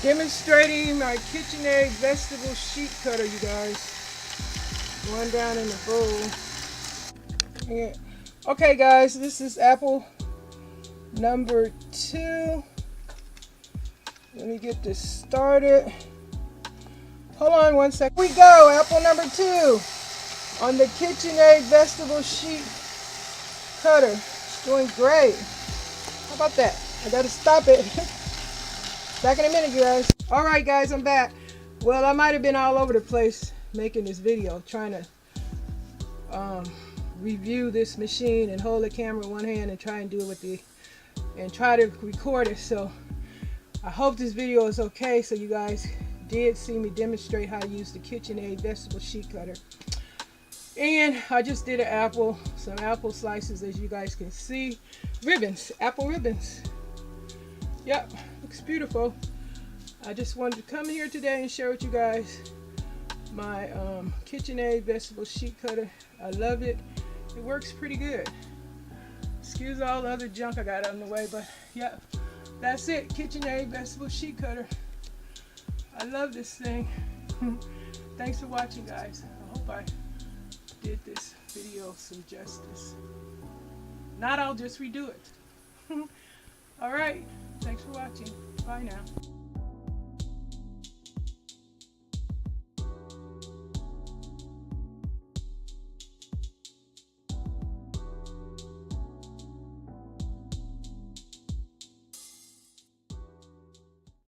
Demonstrating my Kitchenaid vegetable sheet cutter, you guys. Going down in the bowl. Yeah. Okay, guys, this is apple number 2. Let me get this started. Hold on one second. Here we go, apple number 2 on the Kitchenaid vegetable sheet cutter. It's doing great. How about that? I gotta stop it. Back in a minute, you guys. Alright guys, I'm back. Well, I might have been all over the place making this video, trying to review this machine and hold the camera in one hand and try and do it with and try to record it. So I hope this video is okay. So you guys did see me demonstrate how to use the Kitchenaid vegetable sheet cutter. And I just did some apple slices, as you guys can see. Ribbons, apple ribbons. Yep, looks beautiful. I just wanted to come here today and share with you guys my Kitchenaid vegetable sheet cutter. I love it. It works pretty good. Excuse all the other junk I got out in the way, but yeah, that's it. Kitchenaid vegetable sheet cutter. I love this thing. Thanks for watching, guys. I hope I did this video some justice. Not, I'll just redo it. All right. Thanks for watching. Bye now.